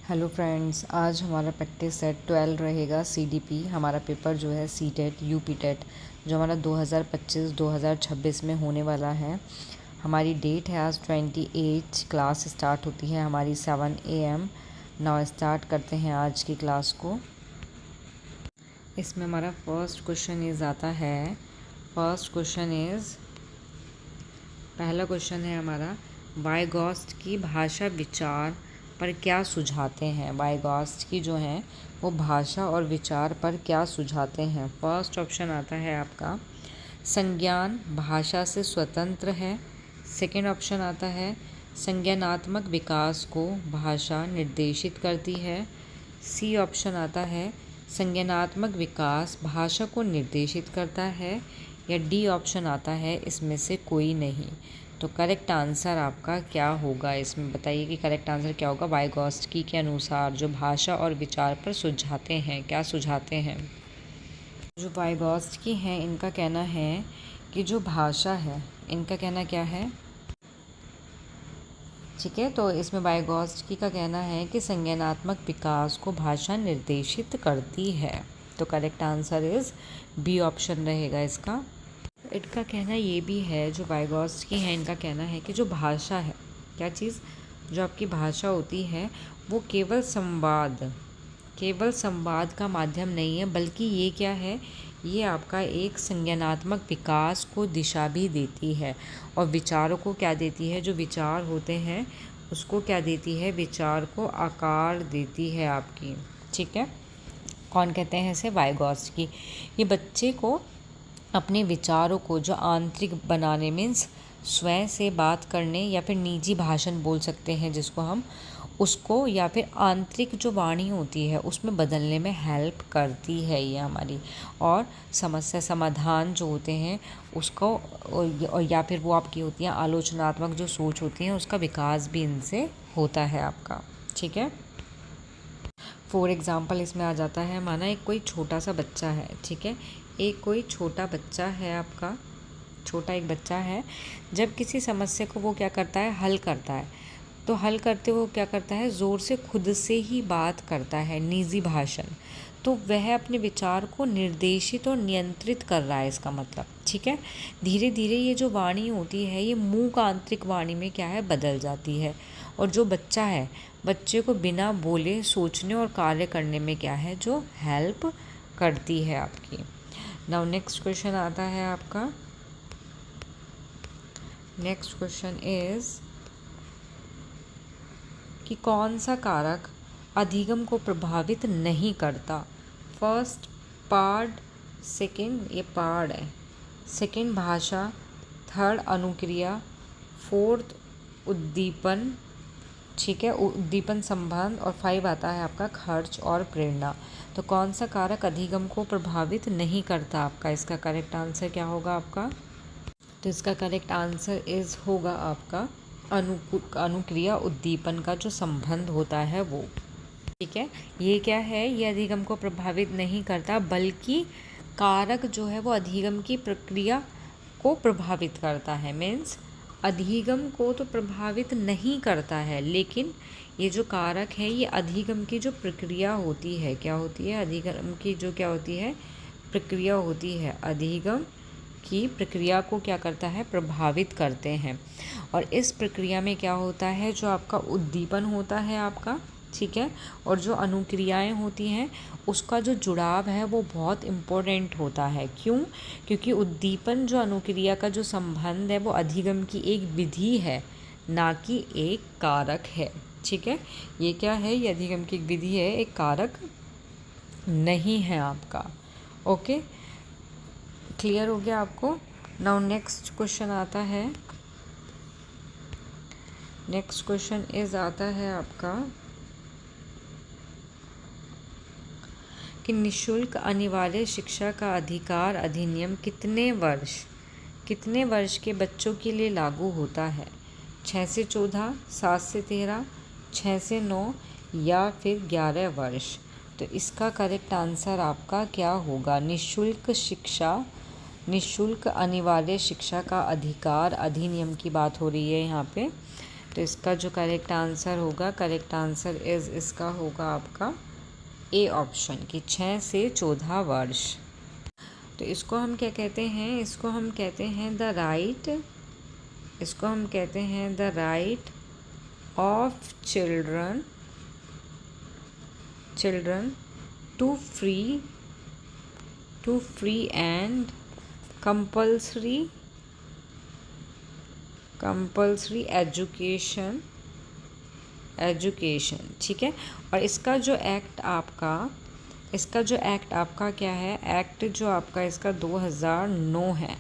Hello friends, आज हमारा practice set 12 रहेगा। सीडीपी हमारा पेपर जो है सीटेट यूपी टेट जो हमारा 2025-2026 में होने वाला है। हमारी डेट है आज 28। क्लास स्टार्ट होती है हमारी 7 AM। नाउ स्टार्ट करते हैं आज की क्लास को। इसमें हमारा फर्स्ट क्वेश्चन इज आता है। पहला क्वेश्चन है हमारा, वाइगॉस्ट की भाषा विचार पर क्या सुझाते हैं। वाइगॉस्ट की जो है वो भाषा और विचार पर क्या सुझाते हैं। फर्स्ट ऑप्शन आता है आपका, संज्ञान भाषा से स्वतंत्र है। सेकंड ऑप्शन आता है, संज्ञानात्मक विकास को भाषा निर्देशित करती है। सी ऑप्शन आता है, संज्ञानात्मक विकास भाषा को निर्देशित करता है। या डी ऑप्शन आता है, इसमें से कोई नहीं। तो करेक्ट आंसर आपका क्या होगा, इसमें बताइए कि करेक्ट आंसर क्या होगा। वाइगॉस्की के अनुसार जो भाषा और विचार पर सुझाते हैं, क्या सुझाते हैं। जो वाइगॉस्की हैं इनका कहना है कि जो भाषा है, इनका कहना क्या है, ठीक है। तो इसमें वाइगॉस्की का कहना है कि संज्ञानात्मक विकास को भाषा निर्देशित करती है। तो correct answer is B option रहेगा इसका। इनका कहना ये भी है, जो वाइगॉस्की है इनका कहना है कि जो भाषा है, क्या चीज़, जो आपकी भाषा होती है वो केवल संवाद का माध्यम नहीं है, बल्कि ये क्या है, ये आपका एक संज्ञानात्मक विकास को दिशा भी देती है और विचारों को क्या देती है, जो विचार होते हैं उसको क्या देती है, विचार को आकार देती है आपकी, ठीक है। कौन कहते हैं इसे, वाइगॉस्की। ये बच्चे को अपने विचारों को जो आंतरिक बनाने, मीन्स स्वयं से बात करने या फिर निजी भाषण बोल सकते हैं जिसको हम, उसको या फिर आंतरिक जो वाणी होती है उसमें बदलने में हेल्प करती है ये हमारी। और समस्या समाधान जो होते हैं उसको, और या फिर वो आपकी होती है आलोचनात्मक जो सोच होती है, उसका विकास भी इनसे होता है आपका, ठीक है। फॉर एग्ज़ाम्पल इसमें आ जाता है, माना एक कोई छोटा सा बच्चा है, ठीक है। एक कोई छोटा बच्चा है आपका, छोटा एक बच्चा है। जब किसी समस्या को वो क्या करता है, हल करता है, तो हल करते वो क्या करता है, ज़ोर से खुद से ही बात करता है, निजी भाषण। तो वह अपने विचार को निर्देशित और नियंत्रित कर रहा है, इसका मतलब, ठीक है। धीरे धीरे ये जो वाणी होती है ये मूक आंतरिक वाणी में क्या है, बदल जाती है। और जो बच्चा है, बच्चे को बिना बोले सोचने और कार्य करने में क्या है, जो हेल्प करती है आपकी। नाउ नेक्स्ट क्वेश्चन आता है आपका। नेक्स्ट क्वेश्चन इज कि कौन सा कारक अधिगम को प्रभावित नहीं करता। फर्स्ट पार्ड, सेकंड, ये पार्ड है, सेकंड भाषा, थर्ड अनुक्रिया, फोर्थ उद्दीपन, ठीक है, उद्दीपन संबंध, और 5 आता है आपका खर्च और प्रेरणा। तो कौन सा कारक अधिगम को प्रभावित नहीं करता आपका, इसका करेक्ट आंसर क्या होगा आपका। तो इसका करेक्ट आंसर इज होगा आपका अनुक्रिया उद्दीपन का जो संबंध होता है वो, ठीक है। ये क्या है, ये अधिगम को प्रभावित नहीं करता, बल्कि कारक जो है वो अधिगम की प्रक्रिया को प्रभावित करता है। मीन्स अधिगम को तो प्रभावित नहीं करता है, लेकिन ये जो कारक है ये अधिगम की जो प्रक्रिया होती है, क्या होती है, अधिगम की जो क्या होती है, प्रक्रिया होती है, अधिगम की प्रक्रिया को क्या करता है, प्रभावित करते हैं। और इस प्रक्रिया में क्या होता है, जो आपका उद्दीपन होता है आपका, ठीक है, और जो अनुक्रियाएं होती हैं उसका जो जुड़ाव है वो बहुत इम्पोर्टेंट होता है। क्यों, क्योंकि उद्दीपन जो अनुक्रिया का जो संबंध है वो अधिगम की एक विधि है, ना कि एक कारक है, ठीक है। ये क्या है, ये अधिगम की एक विधि है, एक कारक नहीं है आपका। ओके, क्लियर हो गया आपको। नाउ नेक्स्ट क्वेश्चन आता है। नेक्स्ट क्वेश्चन इज आता है आपका कि निःशुल्क अनिवार्य शिक्षा का अधिकार अधिनियम कितने वर्ष के बच्चों के लिए लागू होता है। 6 से 14, 7 से 13, 6 से 9 या फिर 11 वर्ष। तो इसका करेक्ट आंसर आपका क्या होगा। निःशुल्क अनिवार्य शिक्षा का अधिकार अधिनियम की बात हो रही है यहाँ पे। तो तो इसका जो करेक्ट आंसर होगा, करेक्ट आंसर इसका होगा आपका ए ऑप्शन कि 6 से 14 वर्ष। तो इसको हम क्या कहते हैं, इसको हम कहते हैं द राइट, इसको हम कहते हैं the right of children to free and compulsory education, ठीक है। और इसका जो एक्ट आपका क्या है, एक्ट जो आपका इसका 2009 है,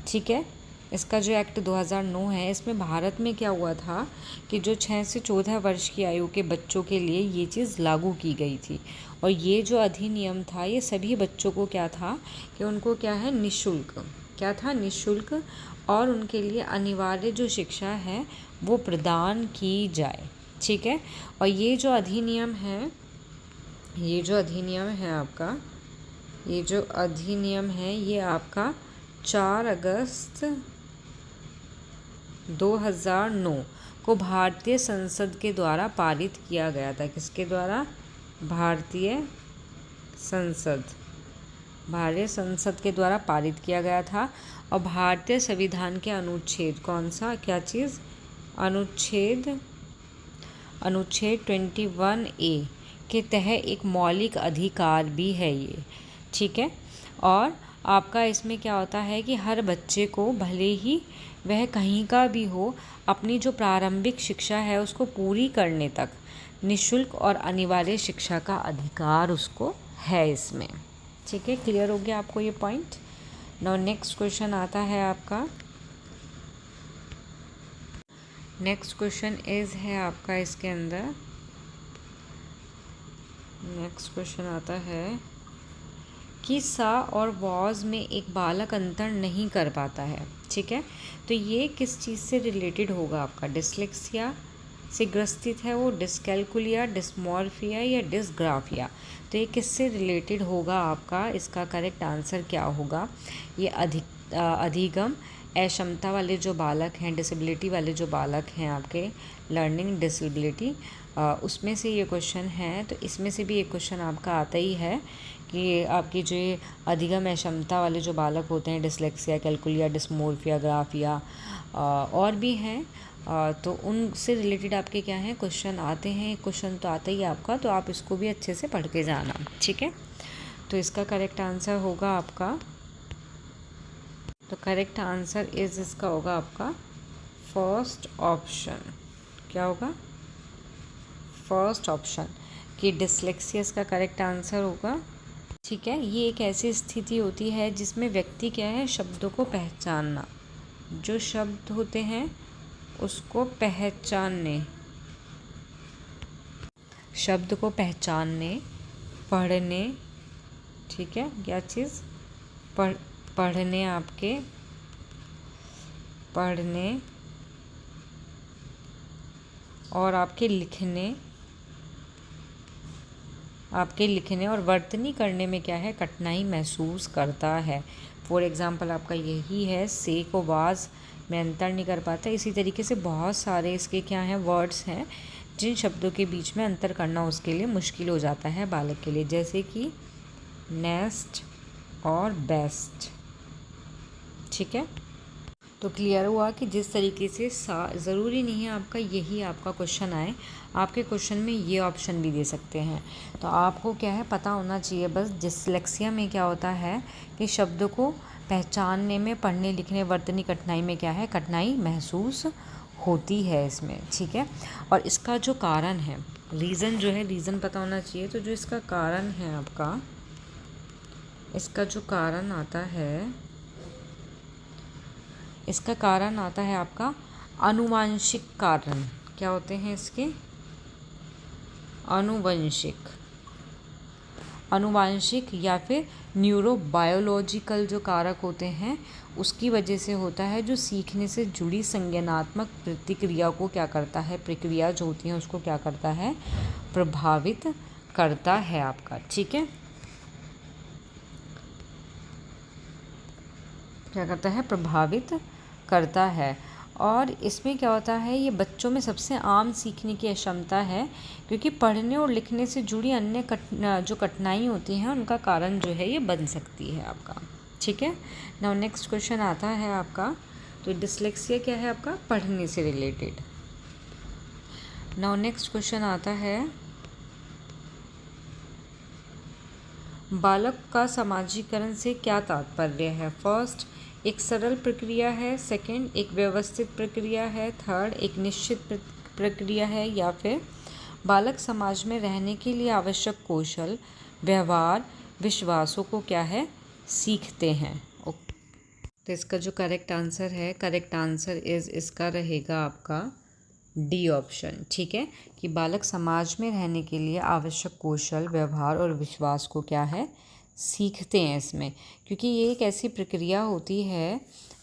ठीक है। इसका जो एक्ट 2009 है, इसमें भारत में क्या हुआ था कि जो 6 से 14 वर्ष की आयु के बच्चों के लिए ये चीज़ लागू की गई थी। और ये जो अधिनियम था, ये सभी बच्चों को क्या था कि उनको क्या है, निःशुल्क, क्या था, निःशुल्क, और उनके लिए अनिवार्य जो शिक्षा है वो प्रदान की जाए, ठीक है। और ये जो अधिनियम है आपका, ये आपका 4 अगस्त 2009 को भारतीय संसद के द्वारा पारित किया गया था। किसके द्वारा? भारतीय संसद के द्वारा पारित किया गया था। और भारतीय संविधान के अनुच्छेद, कौन सा, क्या चीज़, अनुच्छेद 21A के तहत एक मौलिक अधिकार भी है ये, ठीक है। और आपका इसमें क्या होता है कि हर बच्चे को, भले ही वह कहीं का भी हो, अपनी जो प्रारंभिक शिक्षा है उसको पूरी करने तक निःशुल्क और अनिवार्य शिक्षा का अधिकार उसको है इसमें, ठीक है। क्लियर हो गया आपको ये पॉइंट। नाउ नेक्स्ट क्वेश्चन आता है आपका, नेक्स्ट क्वेश्चन है आपका इसके अंदर, नेक्स्ट क्वेश्चन आता है कि सा और वॉज में एक बालक अंतर नहीं कर पाता है, ठीक है। तो ये किस चीज़ से रिलेटेड होगा आपका, डिसलेक्सिया से ग्रस्तित है वो, डिस्कैल्कुलिया, डिस्मॉर्फिया या डिसग्राफिया। तो ये किससे रिलेटेड होगा आपका, इसका करेक्ट आंसर क्या होगा, ये अधिगम अक्षमता वाले जो बालक हैं, डिसेबिलिटी वाले जो बालक हैं आपके, लर्निंग डिसेबिलिटी, उसमें से ये क्वेश्चन है। तो इसमें से भी एक क्वेश्चन आपका आता ही है कि आपकी जो अधिगम अक्षमता वाले जो बालक होते हैं, डिसलेक्सिया, कैलकुलिया, डिस्मोर्फिया, ग्राफिया और भी हैं, तो उनसे रिलेटेड आपके क्या हैं, क्वेश्चन आते हैं। क्वेश्चन तो आता ही है आपका, तो आप इसको भी अच्छे से पढ़ के जाना, ठीक है। तो इसका करेक्ट आंसर होगा आपका, तो करेक्ट आंसर इसका होगा आपका फर्स्ट ऑप्शन। क्या होगा? फर्स्ट ऑप्शन कि डिसलेक्सिया का करेक्ट आंसर होगा, ठीक है। ये एक ऐसी स्थिति होती है जिसमें व्यक्ति क्या है, शब्दों को पहचानना, जो शब्द होते हैं उसको पहचानने, शब्द को पहचानने, पढ़ने, ठीक है, क्या चीज़, पढ़ने, आपके पढ़ने और आपके लिखने और वर्तनी करने में क्या है, कठिनाई महसूस करता है। फॉर एग्ज़ाम्पल आपका यही है, से को वाज में अंतर नहीं कर पाता। इसी तरीके से बहुत सारे इसके क्या हैं, वर्ड्स हैं जिन शब्दों के बीच में अंतर करना उसके लिए मुश्किल हो जाता है बालक के लिए, जैसे कि नेस्ट और बेस्ट, ठीक है। तो क्लियर हुआ कि जिस तरीके से ज़रूरी नहीं है आपका यही आपका क्वेश्चन आए, आपके क्वेश्चन में ये ऑप्शन भी दे सकते हैं। तो आपको क्या है, पता होना चाहिए बस डिसलेक्सिया में क्या होता है कि शब्द को पहचानने में, पढ़ने लिखने वर्तनी कठिनाई में क्या है, कठिनाई महसूस होती है इसमें, ठीक है। और इसका जो कारण है, रीज़न जो है, रीज़न पता होना चाहिए। तो जो इसका कारण है आपका, इसका जो कारण आता है, इसका कारण आता है आपका आनुवंशिक कारण। क्या होते हैं इसके? आनुवंशिक या फिर न्यूरोबायोलॉजिकल जो कारक होते हैं उसकी वजह से होता है, जो सीखने से जुड़ी संज्ञानात्मक प्रतिक्रिया को क्या करता है, प्रक्रिया जो होती है उसको क्या करता है, प्रभावित करता है आपका, ठीक है। क्या करता है, प्रभावित करता है। और इसमें क्या होता है, ये बच्चों में सबसे आम सीखने की क्षमता है, क्योंकि पढ़ने और लिखने से जुड़ी अन्य जो कठिनाई होती हैं उनका कारण जो है ये बन सकती है आपका। ठीक है। नाउ नेक्स्ट क्वेश्चन आता है आपका, तो डिसलेक्सिया क्या है आपका, पढ़ने से रिलेटेड। नाउ नेक्स्ट क्वेश्चन आता है, बालक का समाजीकरण से क्या तात्पर्य है। फर्स्ट, एक सरल प्रक्रिया है। सेकंड, एक व्यवस्थित प्रक्रिया है। थर्ड, एक निश्चित प्रक्रिया है। या फिर बालक समाज में रहने के लिए आवश्यक कौशल, व्यवहार, विश्वासों को क्या है, सीखते हैं। तो इसका जो करेक्ट आंसर है, करेक्ट आंसर इसका रहेगा आपका डी ऑप्शन। ठीक है, कि बालक समाज में रहने के लिए आवश्यक कौशल, व्यवहार और विश्वास को क्या है, सीखते हैं इसमें, क्योंकि ये एक ऐसी प्रक्रिया होती है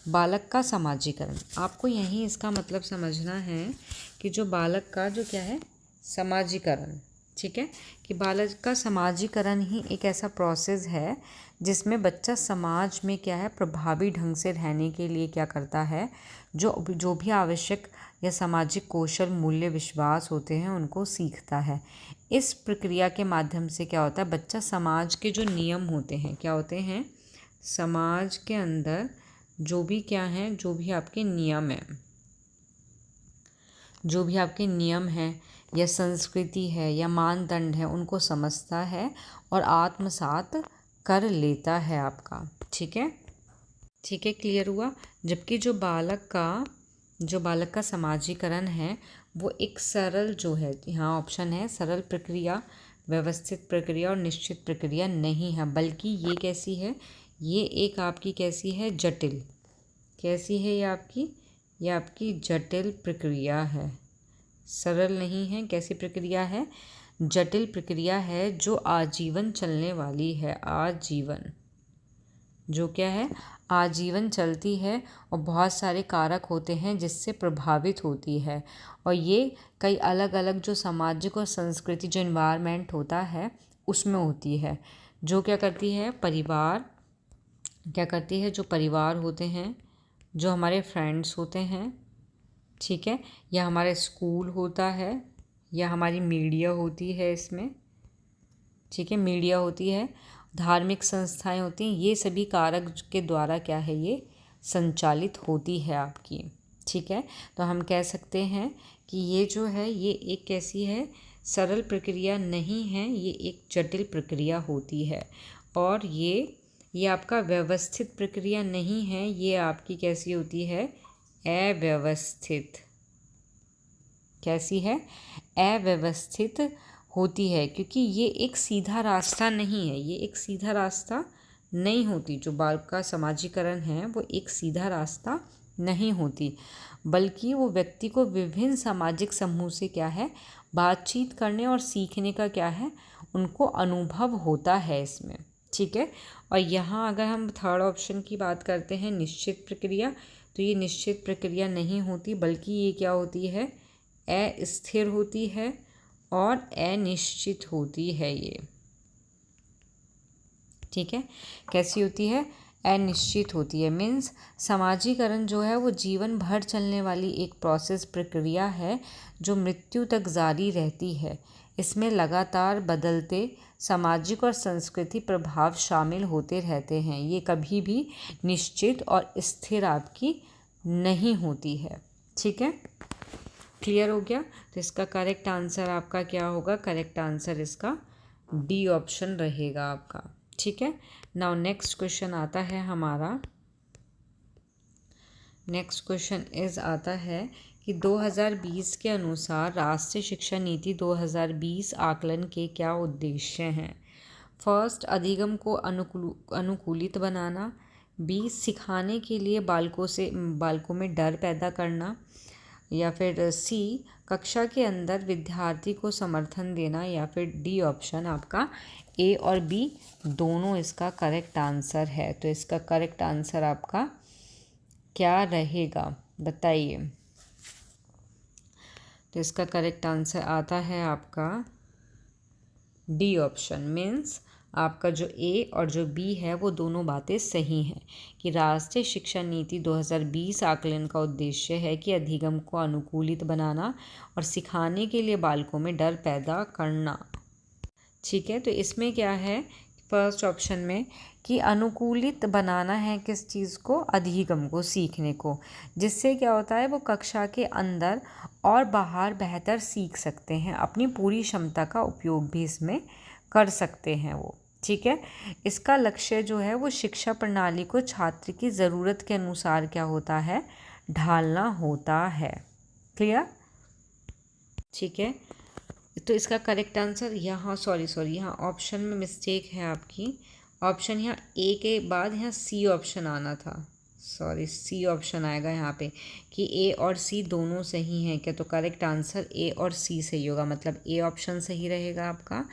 बालक का समाजीकरण। आपको यहीं इसका मतलब समझना है कि जो बालक का जो क्या है, समाजीकरण। ठीक है, कि बालक का समाजीकरण ही एक ऐसा प्रोसेस है जिसमें बच्चा समाज में क्या है, प्रभावी ढंग से रहने के लिए क्या करता है, जो भी आवश्यक या सामाजिक कौशल, मूल्य, विश्वास होते हैं उनको सीखता है। इस प्रक्रिया के माध्यम से क्या होता है, बच्चा समाज के जो नियम होते हैं, क्या होते हैं, समाज के अंदर जो भी क्या हैं, जो भी आपके नियम हैं, जो भी आपके नियम हैं या संस्कृति है या मानदंड है, उनको समझता है और आत्मसात कर लेता है आपका। ठीक है, ठीक है, क्लियर हुआ। जबकि जो बालक का समाजीकरण है वो एक सरल जो है, यहाँ ऑप्शन है सरल प्रक्रिया, व्यवस्थित प्रक्रिया और निश्चित प्रक्रिया नहीं है, बल्कि ये कैसी है, ये एक आपकी कैसी है, जटिल। कैसी है ये आपकी जटिल प्रक्रिया है, सरल नहीं है। कैसी प्रक्रिया है, जटिल प्रक्रिया है, जो आजीवन चलने वाली है। आजीवन, जो क्या है, आजीवन चलती है और बहुत सारे कारक होते हैं जिससे प्रभावित होती है। और ये कई अलग अलग जो सामाजिक और संस्कृति, जो इन्वायरमेंट होता है उसमें होती है। जो क्या करती है, परिवार क्या करती है, जो परिवार होते हैं, जो हमारे फ्रेंड्स होते हैं, ठीक है, या हमारा स्कूल होता है, या हमारी मीडिया होती है इसमें, ठीक है, मीडिया होती है, धार्मिक संस्थाएं होती हैं, ये सभी कारक के द्वारा क्या है, ये संचालित होती है आपकी। ठीक है, तो हम कह सकते हैं कि ये जो है, ये एक कैसी है, सरल प्रक्रिया नहीं है, ये एक जटिल प्रक्रिया होती है। और ये आपका व्यवस्थित प्रक्रिया नहीं है, ये आपकी कैसी होती है, अव्यवस्थित। कैसी है, अव्यवस्थित होती है, क्योंकि ये एक सीधा रास्ता नहीं है, ये एक सीधा रास्ता नहीं होती। जो बालक का समाजीकरण है वो एक सीधा रास्ता नहीं होती, बल्कि वो व्यक्ति को विभिन्न सामाजिक समूह से क्या है, बातचीत करने और सीखने का क्या है, उनको अनुभव होता है इसमें। ठीक है, और यहाँ अगर हम थर्ड ऑप्शन की बात करते हैं, निश्चित प्रक्रिया, तो ये निश्चित प्रक्रिया नहीं होती, बल्कि ये क्या होती है, अस्थिर होती है और अनिश्चित होती है ये। ठीक है, कैसी होती है, अनिश्चित होती है। मीन्स समाजीकरण जो है वो जीवन भर चलने वाली एक प्रोसेस, प्रक्रिया है जो मृत्यु तक जारी रहती है। इसमें लगातार बदलते सामाजिक और संस्कृति प्रभाव शामिल होते रहते हैं। ये कभी भी निश्चित और स्थिर आपकी नहीं होती है। ठीक है, क्लियर हो गया। तो इसका करेक्ट आंसर आपका क्या होगा, करेक्ट आंसर इसका डी ऑप्शन रहेगा आपका। ठीक है, नाउ नेक्स्ट क्वेश्चन आता है हमारा, नेक्स्ट क्वेश्चन आता है कि 2020 के अनुसार राष्ट्रीय शिक्षा नीति 2020 आकलन के क्या उद्देश्य हैं। फर्स्ट, अधिगम को अनुकूलित बनाना। बी, सिखाने के लिए बालकों में डर पैदा करना। या फिर सी, कक्षा के अंदर विद्यार्थी को समर्थन देना। या फिर डी ऑप्शन आपका ए और बी दोनों इसका करेक्ट आंसर है। तो इसका करेक्ट आंसर आपका क्या रहेगा, बताइए। तो इसका करेक्ट आंसर आता है आपका डी ऑप्शन, मीन्स आपका जो ए और जो बी है वो दोनों बातें सही हैं कि राष्ट्रीय शिक्षा नीति 2020 आकलन का उद्देश्य है कि अधिगम को अनुकूलित बनाना और सिखाने के लिए बालकों में डर पैदा करना। ठीक है, तो इसमें क्या है फर्स्ट ऑप्शन में कि अनुकूलित बनाना है किस चीज़ को, अधिगम को, सीखने को, जिससे क्या होता है वो कक्षा के अंदर और बाहर बेहतर सीख सकते हैं, अपनी पूरी क्षमता का उपयोग भी इसमें कर सकते हैं वो। ठीक है, इसका लक्ष्य जो है वो शिक्षा प्रणाली को छात्र की ज़रूरत के अनुसार क्या होता है, ढालना होता है। क्लियर? ठीक है, तो इसका करेक्ट आंसर यहाँ यहाँ ऑप्शन में मिस्टेक है आपकी। ऑप्शन यहाँ ए के बाद यहाँ सी ऑप्शन आना था, सी ऑप्शन आएगा यहाँ पे कि ए और सी दोनों सही हैं क्या, तो करेक्ट आंसर ए और सी सही होगा, मतलब ए ऑप्शन सही रहेगा आपका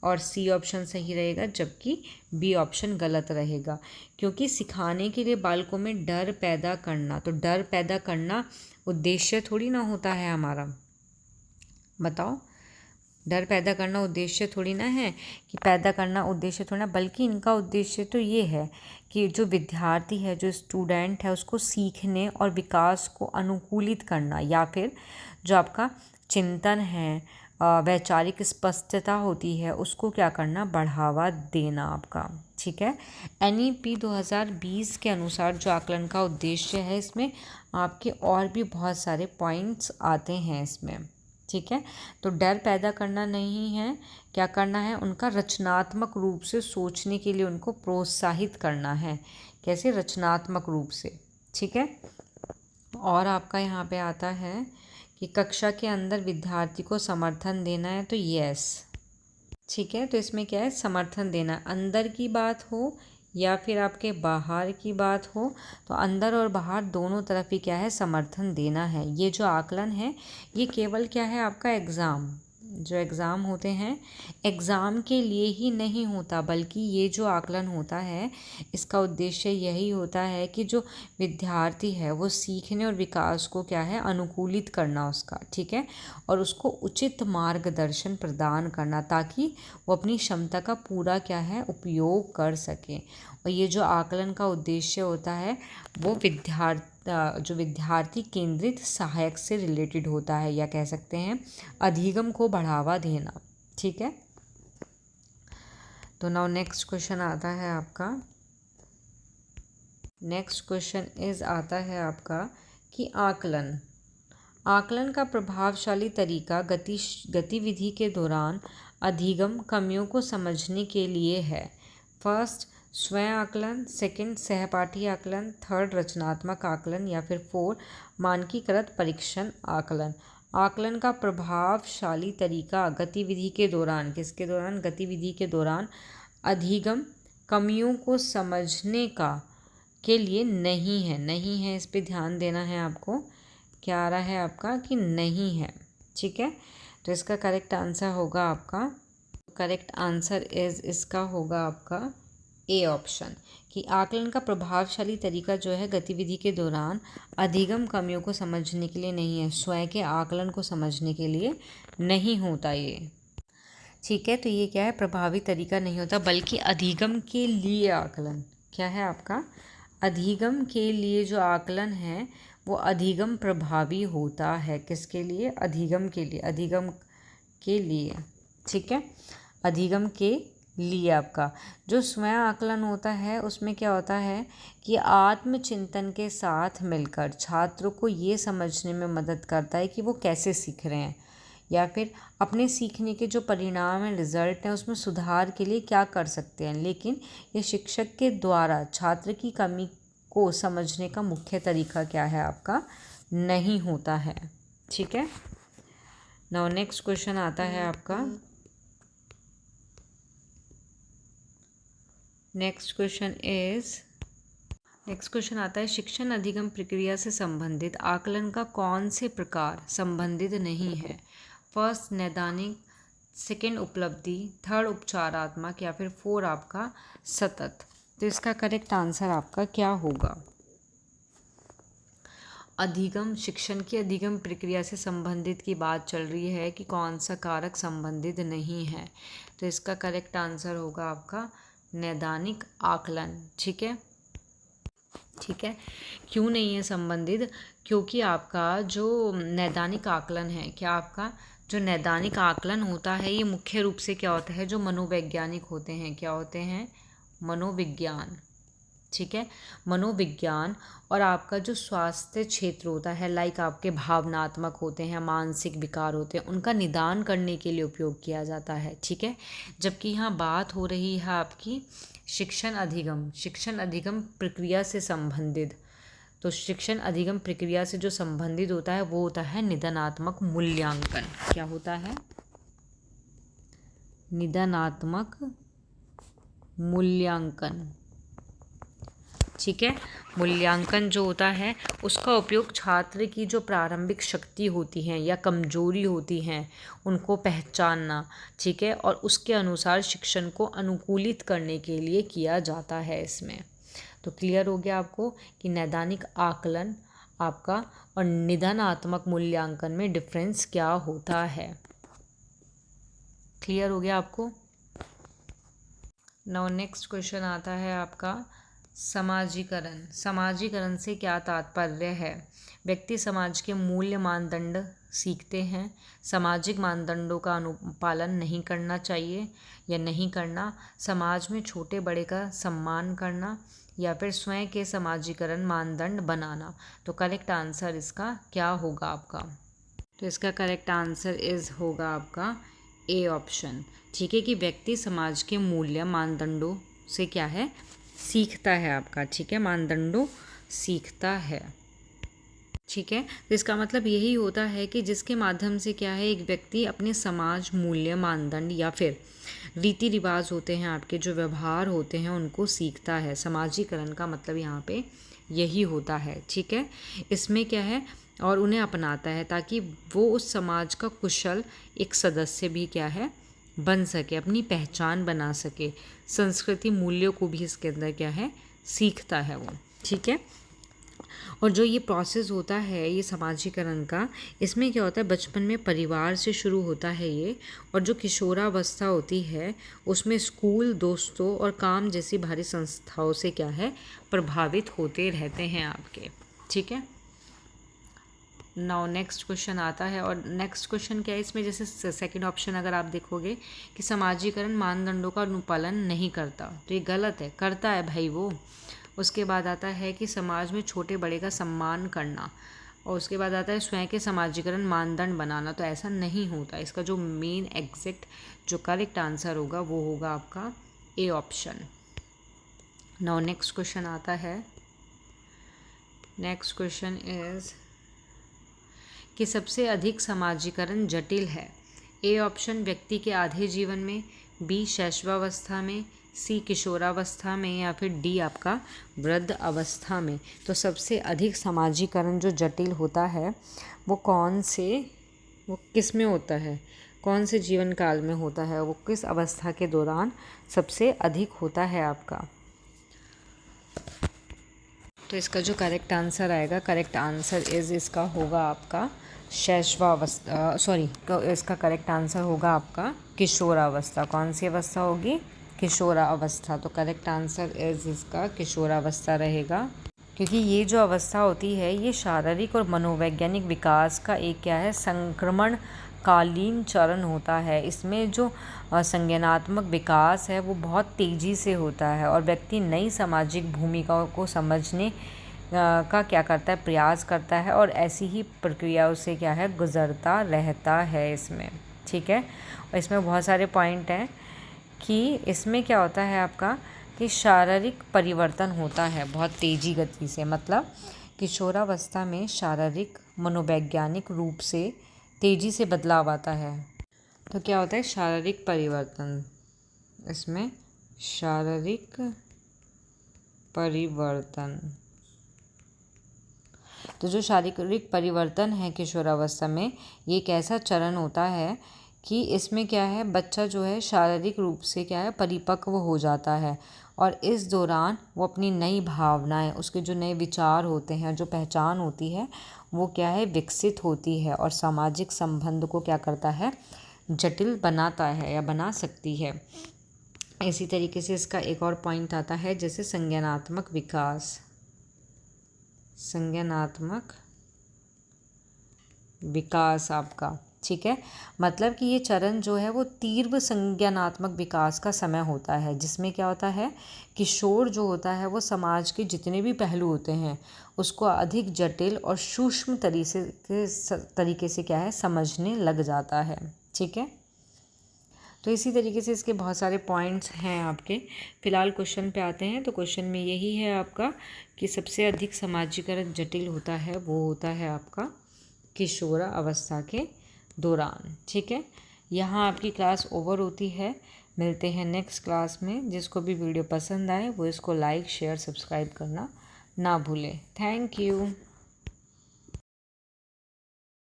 और सी ऑप्शन सही रहेगा, जबकि बी ऑप्शन गलत रहेगा। क्योंकि सिखाने के लिए बालकों में डर पैदा करना, तो डर पैदा करना उद्देश्य थोड़ी ना होता है हमारा, बताओ। डर पैदा करना उद्देश्य थोड़ी ना है कि पैदा करना उद्देश्य थोड़ी ना, बल्कि इनका उद्देश्य तो ये है कि जो विद्यार्थी है, जो स्टूडेंट है, उसको सीखने और विकास को अनुकूलित करना, या फिर जो आपका चिंतन है, वैचारिक स्पष्टता होती है, उसको क्या करना, बढ़ावा देना आपका। ठीक है, NEP 2020 के अनुसार जो आकलन का उद्देश्य है, इसमें आपके और भी बहुत सारे पॉइंट्स आते हैं इसमें। ठीक है, तो डर पैदा करना नहीं है, क्या करना है, उनका रचनात्मक रूप से सोचने के लिए उनको प्रोत्साहित करना है। कैसे, रचनात्मक रूप से। ठीक है, और आपका यहाँ पे आता है कि कक्षा के अंदर विद्यार्थी को समर्थन देना है, तो यस। ठीक है, तो इसमें क्या है, समर्थन देना, अंदर की बात हो या फिर आपके बाहर की बात हो, तो अंदर और बाहर दोनों तरफ ही क्या है, समर्थन देना है। ये जो आकलन है ये केवल क्या है, आपका एग्ज़ाम, जो एग्ज़ाम होते हैं एग्ज़ाम के लिए ही नहीं होता, बल्कि ये जो आकलन होता है इसका उद्देश्य यही होता है कि जो विद्यार्थी है वो सीखने और विकास को क्या है, अनुकूलित करना उसका। ठीक है, और उसको उचित मार्गदर्शन प्रदान करना, ताकि वो अपनी क्षमता का पूरा क्या है, उपयोग कर सके। और ये जो आकलन का उद्देश्य होता है वो जो विद्यार्थी केंद्रित सहायक से रिलेटेड होता है, या कह सकते हैं अधिगम को बढ़ावा देना। ठीक है, तो नाउ नेक्स्ट क्वेश्चन आता है आपका, नेक्स्ट क्वेश्चन आता है आपका कि आकलन का प्रभावशाली तरीका गतिविधि के दौरान अधिगम कमियों को समझने के लिए है। फर्स्ट, स्वयं आकलन, सेकंड, सहपाठी आकलन, थर्ड, रचनात्मक आकलन, या फिर 4, मानकीकृत परीक्षण आकलन। आकलन का प्रभावशाली तरीका गतिविधि के दौरान, किसके दौरान, गतिविधि के दौरान अधिगम कमियों को समझने के लिए नहीं है, इस पे ध्यान देना है आपको। क्या आ रहा है आपका कि नहीं है। ठीक है, तो इसका करेक्ट आंसर होगा आपका, करेक्ट आंसर इसका होगा आपका ए ऑप्शन, कि आकलन का प्रभावशाली तरीका जो है गतिविधि के दौरान अधिगम कमियों को समझने के लिए नहीं है, स्वयं के आकलन को समझने के लिए नहीं होता ये। ठीक है, तो ये क्या है, प्रभावी तरीका नहीं होता, बल्कि अधिगम के लिए आकलन क्या है आपका, अधिगम के लिए जो आकलन है वो अधिगम प्रभावी होता है। किसके लिए, अधिगम के लिए, अधिगम के लिए। ठीक है, अधिगम के लिए आपका जो स्वयं आकलन होता है उसमें क्या होता है कि आत्मचिंतन के साथ मिलकर छात्रों को ये समझने में मदद करता है कि वो कैसे सीख रहे हैं, या फिर अपने सीखने के जो परिणाम हैं, रिजल्ट हैं, उसमें सुधार के लिए क्या कर सकते हैं। लेकिन ये शिक्षक के द्वारा छात्र की कमी को समझने का मुख्य तरीका क्या है आपका, नहीं होता है। ठीक है, नाउ नेक्स्ट क्वेश्चन आता है आपका, नेक्स्ट क्वेश्चन आता है, शिक्षण अधिगम प्रक्रिया से संबंधित आकलन का कौन से प्रकार संबंधित नहीं है। फर्स्ट, नैदानिक, सेकंड, उपलब्धि, थर्ड, उपचारात्मक, या फिर 4 आपका सतत। तो इसका करेक्ट आंसर आपका क्या होगा, अधिगम, शिक्षण की अधिगम प्रक्रिया से संबंधित की बात चल रही है कि कौन सा कारक संबंधित नहीं है। तो इसका करेक्ट आंसर होगा आपका नैदानिक आकलन। ठीक है, ठीक है। क्यों नहीं है संबंधित? क्योंकि आपका जो नैदानिक आकलन है, क्या आपका जो नैदानिक आकलन होता है ये मुख्य रूप से क्या होता है, जो मनोवैज्ञानिक होते हैं, क्या होते हैं, मनोविज्ञान। ठीक है, मनोविज्ञान और आपका जो स्वास्थ्य क्षेत्र होता है, लाइक आपके भावनात्मक होते हैं, मानसिक विकार होते हैं, उनका निदान करने के लिए उपयोग किया जाता है। ठीक है, जबकि यहाँ बात हो रही है आपकी शिक्षण अधिगम प्रक्रिया से संबंधित। तो शिक्षण अधिगम प्रक्रिया से जो संबंधित होता है वो होता है निदानात्मक मूल्यांकन। क्या होता है? निदानात्मक मूल्यांकन। ठीक है, मूल्यांकन जो होता है उसका उपयोग छात्र की जो प्रारंभिक शक्ति होती हैं या कमजोरी होती हैं उनको पहचानना, ठीक है, और उसके अनुसार शिक्षण को अनुकूलित करने के लिए किया जाता है इसमें। तो क्लियर हो गया आपको कि नैदानिक आकलन आपका और निदानात्मक मूल्यांकन में डिफरेंस क्या होता है। क्लियर हो गया आपको? नाउ नेक्स्ट क्वेश्चन आता है आपका समाजीकरण। समाजीकरण से क्या तात्पर्य है? व्यक्ति समाज के मूल्य मानदंड सीखते हैं। सामाजिक मानदंडों का अनुपालन नहीं करना चाहिए या नहीं करना, समाज में छोटे बड़े का सम्मान करना, या फिर स्वयं के समाजीकरण मानदंड बनाना। तो करेक्ट आंसर इसका क्या होगा आपका? तो इसका करेक्ट आंसर होगा आपका ए ऑप्शन। ठीक है, कि व्यक्ति समाज के मूल्य मानदंडों से क्या है, सीखता है आपका। ठीक है, मानदंडों सीखता है। ठीक है, तो इसका मतलब यही होता है कि जिसके माध्यम से क्या है, एक व्यक्ति अपने समाज मूल्य मानदंड या फिर रीति रिवाज होते हैं, आपके जो व्यवहार होते हैं उनको सीखता है। समाजीकरण का मतलब यहाँ पे यही होता है। ठीक है, इसमें क्या है, और उन्हें अपनाता है ताकि वो उस समाज का कुशल एक सदस्य भी क्या है, बन सके, अपनी पहचान बना सके। संस्कृति मूल्यों को भी इसके अंदर क्या है, सीखता है वो। ठीक है, और जो ये प्रोसेस होता है ये समाजीकरण का, इसमें क्या होता है, बचपन में परिवार से शुरू होता है ये, और जो किशोरावस्था होती है उसमें स्कूल, दोस्तों और काम जैसी भारी संस्थाओं से क्या है, प्रभावित होते रहते हैं आपके। ठीक है, नाउ नेक्स्ट क्वेश्चन आता है, और नेक्स्ट क्वेश्चन क्या है इसमें, जैसे सेकंड ऑप्शन अगर आप देखोगे कि समाजीकरण मानदंडों का अनुपालन नहीं करता, तो ये गलत है, करता है भाई वो। उसके बाद आता है कि समाज में छोटे बड़े का सम्मान करना, और उसके बाद आता है स्वयं के समाजीकरण मानदंड बनाना। तो ऐसा नहीं होता। इसका जो मेन एग्जैक्ट जो करेक्ट आंसर होगा वो होगा आपका A option. Now next question आता है, नेक्स्ट क्वेश्चन इज कि सबसे अधिक समाजीकरण जटिल है। ए ऑप्शन व्यक्ति के आधे जीवन में, बी शैशवावस्था में, सी किशोरावस्था में, या फिर डी आपका वृद्ध अवस्था में। तो सबसे अधिक समाजीकरण जो जटिल होता है वो वो किस में होता है, कौन से जीवन काल में होता है, वो किस अवस्था के दौरान सबसे अधिक होता है आपका। तो इसका जो करेक्ट आंसर आएगा, करेक्ट आंसर इसका होगा आपका शैशवावस्था, इसका करेक्ट आंसर होगा आपका किशोरावस्था। कौन सी अवस्था होगी, किशोरावस्था। तो करेक्ट आंसर इसका किशोरावस्था रहेगा, क्योंकि ये जो अवस्था होती है ये शारीरिक और मनोवैज्ञानिक विकास का एक क्या है, संक्रमण कालीन चरण होता है। इसमें जो संज्ञानात्मक विकास है वो बहुत तेज़ी से होता है, और व्यक्ति नई सामाजिक भूमिकाओं को समझने का क्या करता है, प्रयास करता है, और ऐसी ही प्रक्रियाओं से क्या है, गुजरता रहता है इसमें। ठीक है, और इसमें बहुत सारे पॉइंट हैं कि इसमें क्या होता है आपका कि शारीरिक परिवर्तन होता है बहुत तेज़ी गति से, मतलब किशोरावस्था में शारीरिक मनोवैज्ञानिक रूप से तेज़ी से बदलाव आता है। तो क्या होता है, शारीरिक परिवर्तन, इसमें शारीरिक परिवर्तन। तो जो शारीरिक परिवर्तन है किशोरावस्था में, ये एक ऐसा चरण होता है कि इसमें क्या है, बच्चा जो है शारीरिक रूप से क्या है, परिपक्व हो जाता है, और इस दौरान वो अपनी नई भावनाएं, उसके जो नए विचार होते हैं, जो पहचान होती है, वो क्या है, विकसित होती है और सामाजिक संबंध को क्या करता है, जटिल बनाता है या बना सकती है। इसी तरीके से इसका एक और पॉइंट आता है जैसे संज्ञानात्मक विकास। संज्ञानात्मक विकास आपका, ठीक है, मतलब कि ये चरण जो है वो तीव्र संज्ञानात्मक विकास का समय होता है, जिसमें क्या होता है, किशोर जो होता है वो समाज के जितने भी पहलू होते हैं उसको अधिक जटिल और सूक्ष्म तरीके से क्या है, समझने लग जाता है। ठीक है, तो इसी तरीके से इसके बहुत सारे पॉइंट्स हैं आपके। फिलहाल क्वेश्चन पे आते हैं। तो क्वेश्चन में यही है आपका कि सबसे अधिक समाजीकरण जटिल होता है वो होता है आपका किशोर अवस्था के दौरान। ठीक है, यहाँ आपकी क्लास ओवर होती है। मिलते हैं नेक्स्ट क्लास में। जिसको भी वीडियो पसंद आए वो इसको लाइक शेयर सब्सक्राइब करना ना भूलें। Thank you.